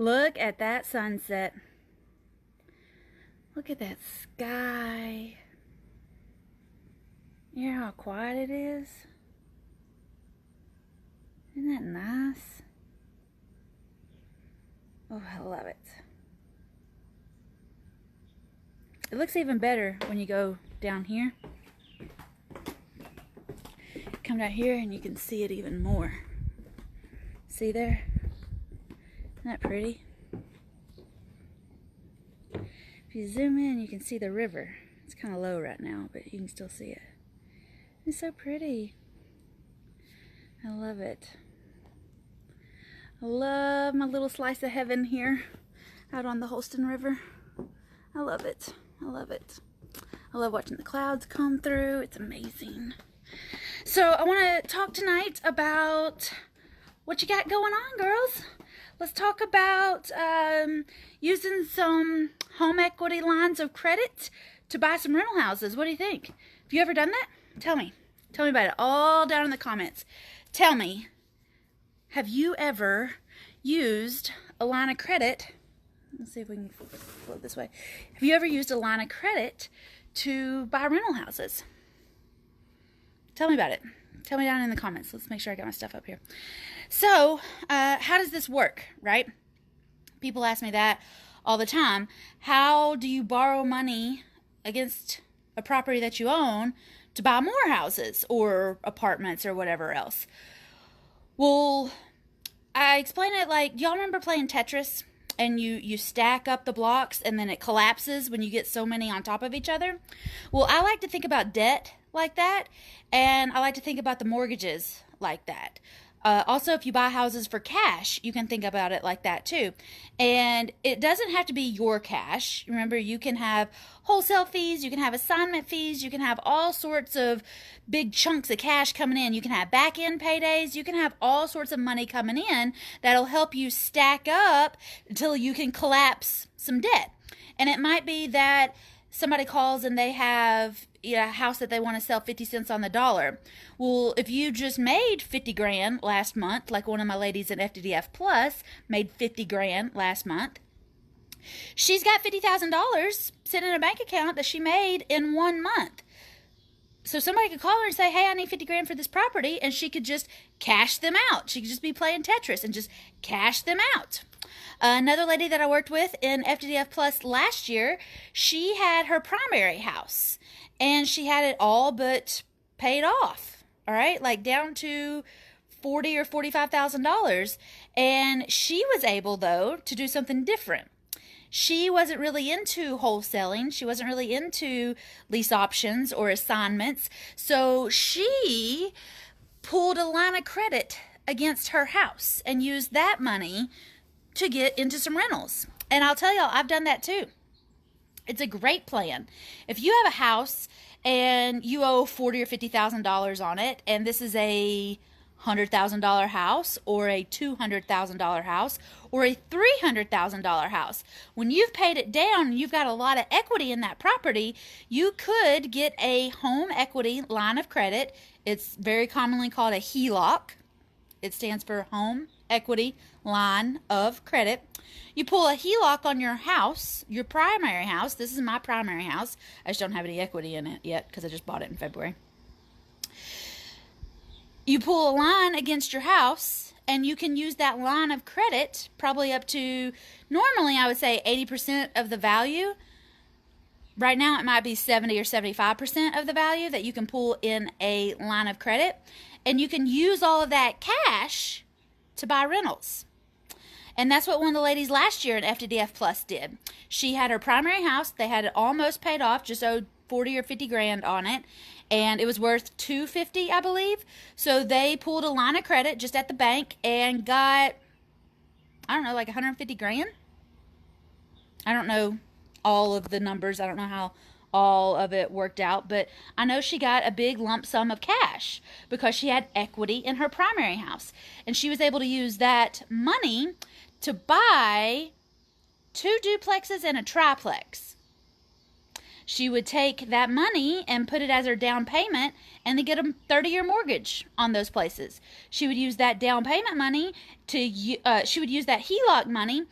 Look at that sunset. Look at that sky. You hear how quiet it is? Isn't that nice? Oh, I love it. It looks even better when you go down here. Come down here and you can see it even more. See there? Isn't that pretty? If you zoom in, you can see the river. It's kind of low right now, but you can still see it. It's so pretty. I love it. I love my little slice of heaven here out on the Holston River. I love it. I love it. I love watching the clouds come through. It's amazing. So I want to talk tonight about what you got going on, girls. Let's talk about using some home equity lines of credit to buy some rental houses. What do you think? Have you ever done that? Tell me. Tell me about it all down in the comments. Tell me, have you ever used a line of credit? Let's see if we can flip this way. Have you ever used a line of credit to buy rental houses? Tell me about it. Tell me down in the comments. Let's make sure I got my stuff up here. So, how does this work, right? People ask me that all the time. How do you borrow money against a property that you own to buy more houses or apartments or whatever else? Well, I explain it like, y'all remember playing Tetris? And you stack up the blocks and then it collapses when you get so many on top of each other? Well, I like to think about debt like that, and I like to think about the mortgages like that. Also, if you buy houses for cash, you can think about it like that too. And it doesn't have to be your cash. Remember, you can have wholesale fees, you can have assignment fees, you can have all sorts of big chunks of cash coming in. You can have back-end paydays, you can have all sorts of money coming in that'll help you stack up until you can collapse some debt. And it might be that somebody calls and they have a house that they want to sell 50 cents on the dollar. Well, if you just made 50 grand last month, like one of my ladies in FDDF Plus made 50 grand last month, she's got $50,000 sitting in a bank account that she made in 1 month. So somebody could call her and say, hey, I need 50 grand for this property, and she could just cash them out. She could just be playing Tetris and just cash them out. Another lady that I worked with in FDDF Plus last year, she had her primary house, and she had it all but paid off, all right, like down to $40,000 or $45,000, and she was able, though, to do something different. She wasn't really into wholesaling. She wasn't really into lease options or assignments, so she pulled a line of credit against her house and used that money to get into some rentals. And I'll tell y'all, I've done that too. It's a great plan. If you have a house and you owe $40,000 or $50,000 on it, and this is a $100,000 house or a $200,000 house or a $300,000 house, when you've paid it down and you've got a lot of equity in that property, you could get a home equity line of credit. It's very commonly called a HELOC. It stands for Home Equity Line of Credit. You pull a HELOC on your house, your primary house. This is my primary house. I just don't have any equity in it yet because I just bought it in February. You pull a line against your house, and you can use that line of credit probably up to, normally I would say 80% of the value. Right now it might be 70 or 75% of the value that you can pull in a line of credit. And you can use all of that cash to buy rentals. And that's what one of the ladies last year in FDDF Plus did. She had her primary house. They had it almost paid off, just owed 40 or 50 grand on it. And it was worth $250, I believe. So they pulled a line of credit just at the bank and got, I don't know, like 150 grand. I don't know all of the numbers. I don't know how all of it worked out, but I know she got a big lump sum of cash because she had equity in her primary house, and she was able to use that money to buy 2 duplexes and a triplex. she would take that money and put it as her down payment and then get a 30-year mortgage on those places. She would use that down payment money she would use that HELOC money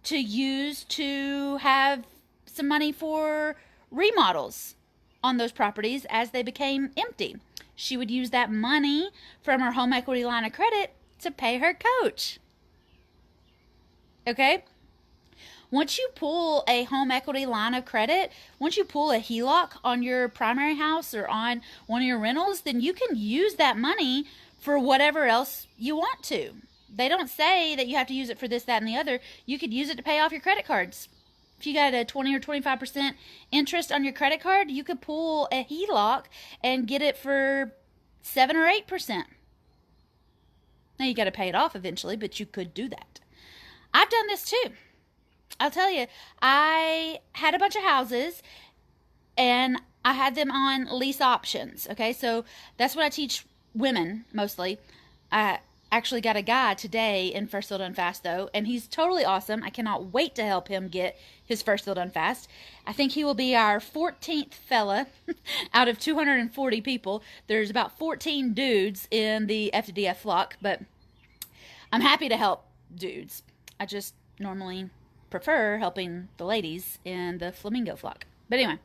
to use to have some money for remodels on those properties as they became empty. She would use that money from her home equity line of credit to pay her coach. Okay? Once you pull a home equity line of credit, once you pull a HELOC on your primary house or on one of your rentals, then you can use that money for whatever else you want to. They don't say that you have to use it for this, that, and the other. You could use it to pay off your credit cards. If you got a 20 or 25% interest on your credit card, you could pull a HELOC and get it for 7 or 8%. Now you got to pay it off eventually, but you could do that. I've done this too. I'll tell you, I had a bunch of houses and I had them on lease options. Okay, so that's what I teach women mostly. I actually got a guy today in First Deal Done Fast though, and he's totally awesome. I cannot wait to help him get his first deal done fast. I think he will be our 14th fella out of 240 people. There's about 14 dudes in the FDDF flock, but I'm happy to help dudes. I just normally prefer helping the ladies in the flamingo flock. But anyway,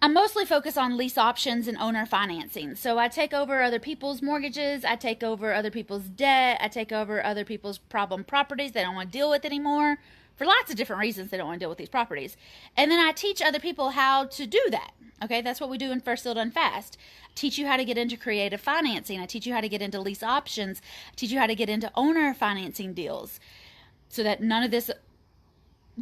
I'm mostly focused on lease options and owner financing. So I take over other people's mortgages, I take over other people's debt, I take over other people's problem properties they don't want to deal with anymore. For lots of different reasons they don't want to deal with these properties. And then I teach other people how to do that. Okay, that's what we do in First Deal Done Fast. I teach you how to get into creative financing. I teach you how to get into lease options. I teach you how to get into owner financing deals. So that none of this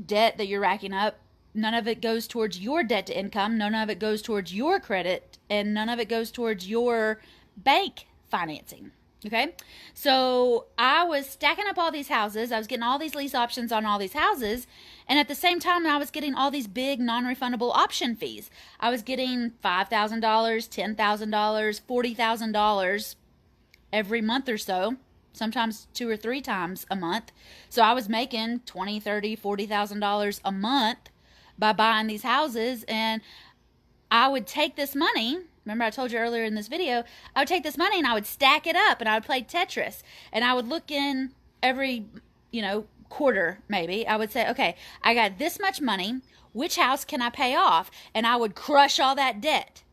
debt that you're racking up, none of it goes towards your debt to income, none of it goes towards your credit, and none of it goes towards your bank financing. Okay, so I was stacking up all these houses. I was getting all these lease options on all these houses. And at the same time, I was getting all these big non-refundable option fees. I was getting $5,000, $10,000, $40,000 every month or so, sometimes 2 or 3 times a month. So I was making $20,000, $30,000, $40,000 a month by buying these houses. And I would take this money. Remember I told you earlier in this video, I would take this money and I would stack it up and I would play Tetris. And I would look in every, quarter maybe. I would say, okay, I got this much money. Which house can I pay off? And I would crush all that debt.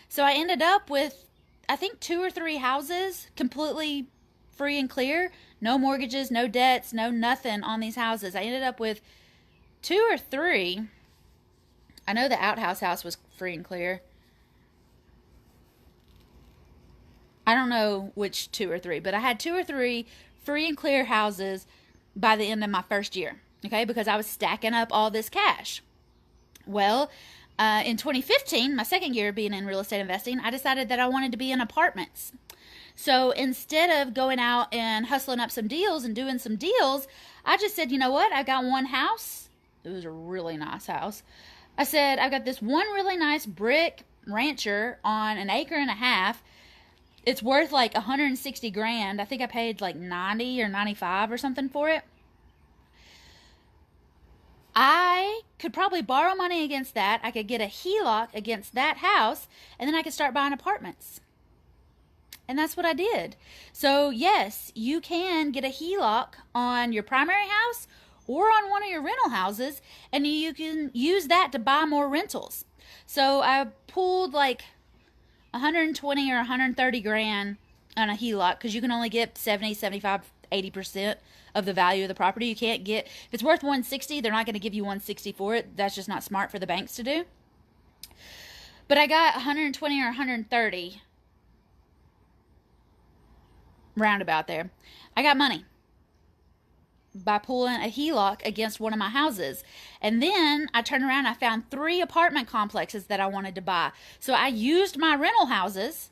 So I ended up with, I think, 2 or 3 houses completely free and clear. No mortgages, no debts, no nothing on these houses. I ended up with 2 or 3. I know the outhouse house was free and clear. I don't know which 2 or 3, but I had 2 or 3 free and clear houses by the end of my first year, okay, because I was stacking up all this cash. Well, in 2015, my second year being in real estate investing, I decided that I wanted to be in apartments. So instead of going out and hustling up some deals and doing some deals, I just said, you know what, I got one house. It was a really nice house. I said, I've got this one really nice brick rancher on 1.5 acres. It's worth like $160,000. I think I paid like 90 or 95 or something for it. I could probably borrow money against that. I could get a HELOC against that house, and then I could start buying apartments. And that's what I did. So yes, you can get a HELOC on your primary house or on one of your rental houses, and you can use that to buy more rentals. So I pulled like 120 or 130 grand on a HELOC because you can only get 70, 75, 80% of the value of the property. You can't get, if it's worth 160, they're not going to give you 160 for it. That's just not smart for the banks to do. But I got 120 or 130 roundabout there. I got money by pulling a HELOC against one of my houses. And then I turned around and I found 3 apartment complexes that I wanted to buy. So I used my rental houses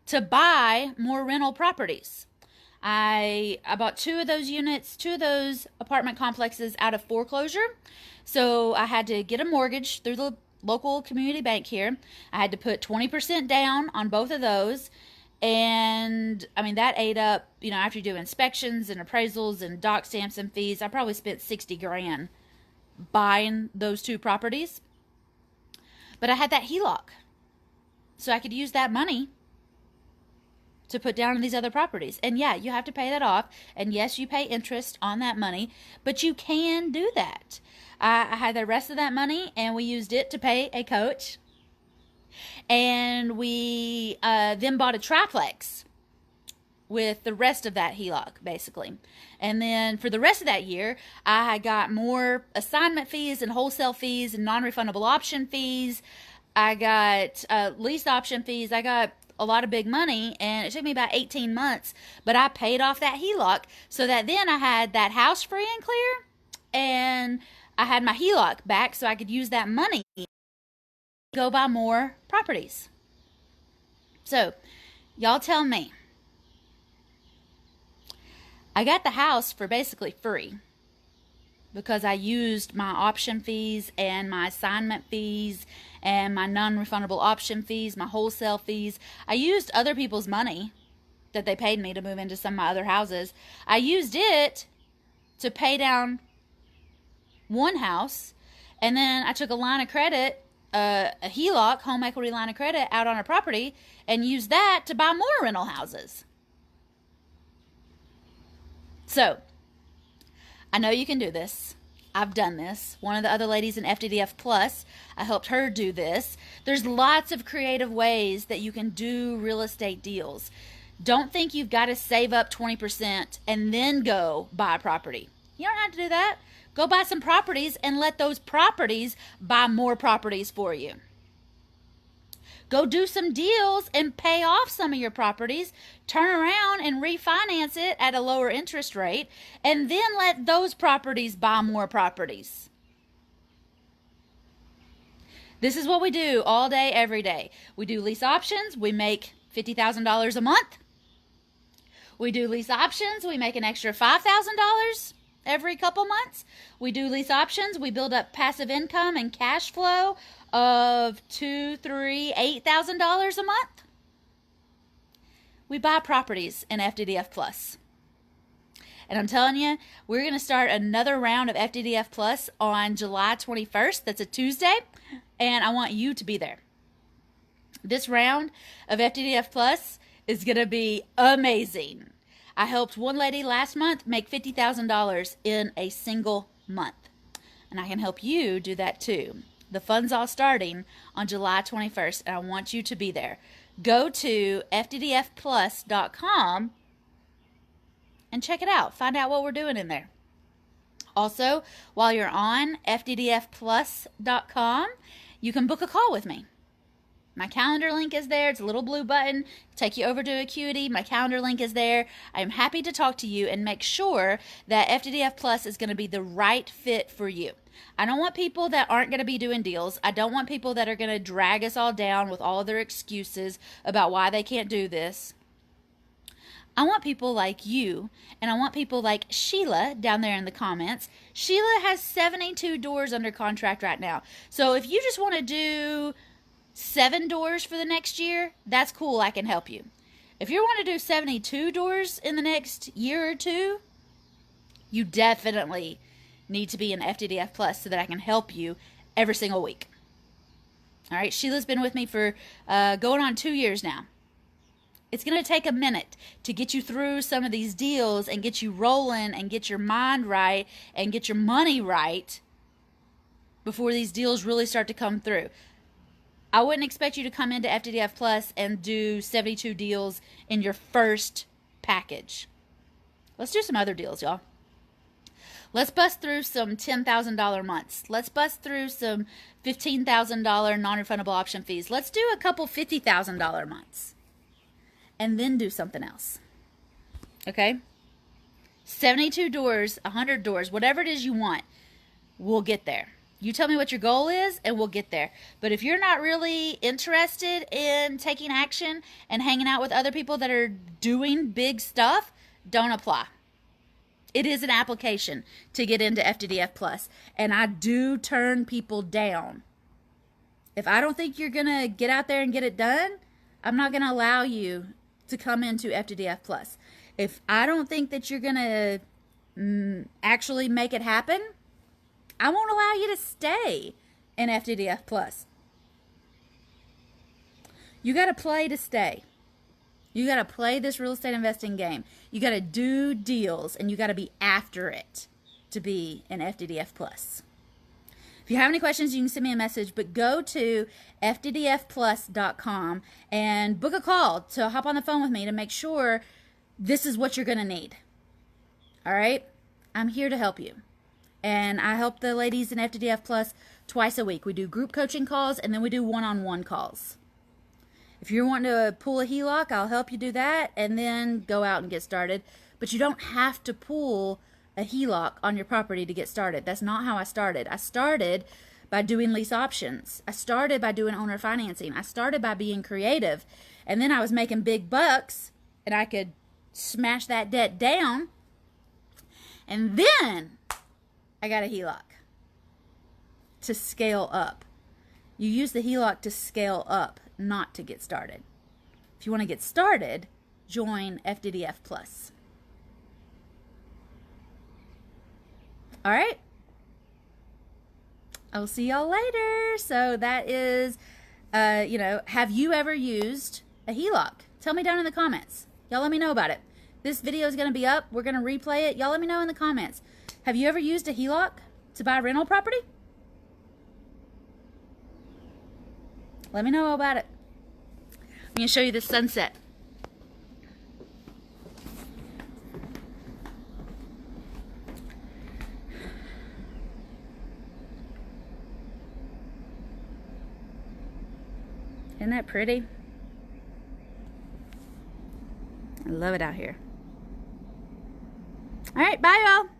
to buy more rental properties. I bought 2 of those units, 2 of those apartment complexes out of foreclosure. So I had to get a mortgage through the local community bank here. I had to put 20% down on both of those. And I mean, that ate up, after you do inspections and appraisals and doc stamps and fees, I probably spent $60,000 buying those 2 properties. But I had that HELOC, so I could use that money to put down on these other properties. And yeah, you have to pay that off. And yes, you pay interest on that money, but you can do that. I had the rest of that money, and we used it to pay a coach. And we then bought a triplex with the rest of that HELOC, basically. And then for the rest of that year, I got more assignment fees and wholesale fees and non-refundable option fees. I got lease option fees. I got a lot of big money, and it took me about 18 months, but I paid off that HELOC so that then I had that house free and clear, and I had my HELOC back so I could use that money to go buy more properties. So, y'all tell me. I got the house for basically free because I used my option fees and my assignment fees and my non-refundable option fees, my wholesale fees. I used other people's money that they paid me to move into some of my other houses. I used it to pay down one house, and then I took a line of credit, a HELOC, home equity line of credit, out on a property and used that to buy more rental houses. So, I know you can do this. I've done this. One of the other ladies in FDDF Plus, I helped her do this. There's lots of creative ways that you can do real estate deals. Don't think you've got to save up 20% and then go buy a property. You don't have to do that. Go buy some properties and let those properties buy more properties for you. Go do some deals and pay off some of your properties, turn around and refinance it at a lower interest rate, and then let those properties buy more properties. This is what we do all day, every day. We do lease options. We make $50,000 a month. We do lease options. We make an extra $5,000 every couple months. We do lease options. We build up passive income and cash flow of $2,000, $3,000, $8,000 a month. We buy properties in FDDF Plus. And I'm telling you, we're going to start another round of FDDF Plus on July 21st. That's a Tuesday. And I want you to be there. This round of FDDF Plus is going to be amazing. I helped one lady last month make $50,000 in a single month. And I can help you do that too. The fun's all starting on July 21st, and I want you to be there. Go to fddfplus.com and check it out. Find out what we're doing in there. Also, while you're on fddfplus.com, you can book a call with me. My calendar link is there. It's a little blue button. Take you over to Acuity. My calendar link is there. I am happy to talk to you and make sure that FDDF Plus is going to be the right fit for you. I don't want people that aren't going to be doing deals. I don't want people that are going to drag us all down with all of their excuses about why they can't do this. I want people like you, and I want people like Sheila down there in the comments. Sheila has 72 doors under contract right now. So if you just want to do 7 doors for the next year, that's cool. I can help you. If you want to do 72 doors in the next year or two, you definitely need to be in FDDF Plus so that I can help you every single week. All right, Sheila's been with me for going on 2 years now. It's going to take a minute to get you through some of these deals and get you rolling and get your mind right and get your money right before these deals really start to come through. I wouldn't expect you to come into FDDF Plus and do 72 deals in your first package. Let's do some other deals, y'all. Let's bust through some $10,000 months. Let's bust through some $15,000 non-refundable option fees. Let's do a couple $50,000 months. And then do something else. Okay? 72 doors, 100 doors, whatever it is you want, we'll get there. You tell me what your goal is, and we'll get there. But if you're not really interested in taking action and hanging out with other people that are doing big stuff, don't apply. It is an application to get into FDDF Plus, and I do turn people down. If I don't think you're going to get out there and get it done, I'm not going to allow you to come into FDDF Plus. If I don't think that you're going to actually make it happen, I won't allow you to stay in FDDF Plus. You got to play to stay. You got to play this real estate investing game. You got to do deals, and you got to be after it to be an FDDF Plus. If you have any questions, you can send me a message, but go to fddfplus.com and book a call to hop on the phone with me to make sure this is what you're going to need. All right? I'm here to help you. And I help the ladies in FDDF Plus twice a week. We do group coaching calls, and then we do one-on-one calls. If you're wanting to pull a HELOC, I'll help you do that and then go out and get started. But you don't have to pull a HELOC on your property to get started. That's not how I started. I started by doing lease options. I started by doing owner financing. I started by being creative. And then I was making big bucks and I could smash that debt down. And then I got a HELOC to scale up. You use the HELOC to scale up, not to get started. If you want to get started, join FDDF Plus. All right. I will see y'all later. So that is, have you ever used a HELOC? Tell me down in the comments. Y'all let me know about it. This video is going to be up. We're going to replay it. Y'all let me know in the comments. Have you ever used a HELOC to buy rental property? Let me know about it. I'm going to show you the sunset. Isn't that pretty? I love it out here. All right, bye y'all.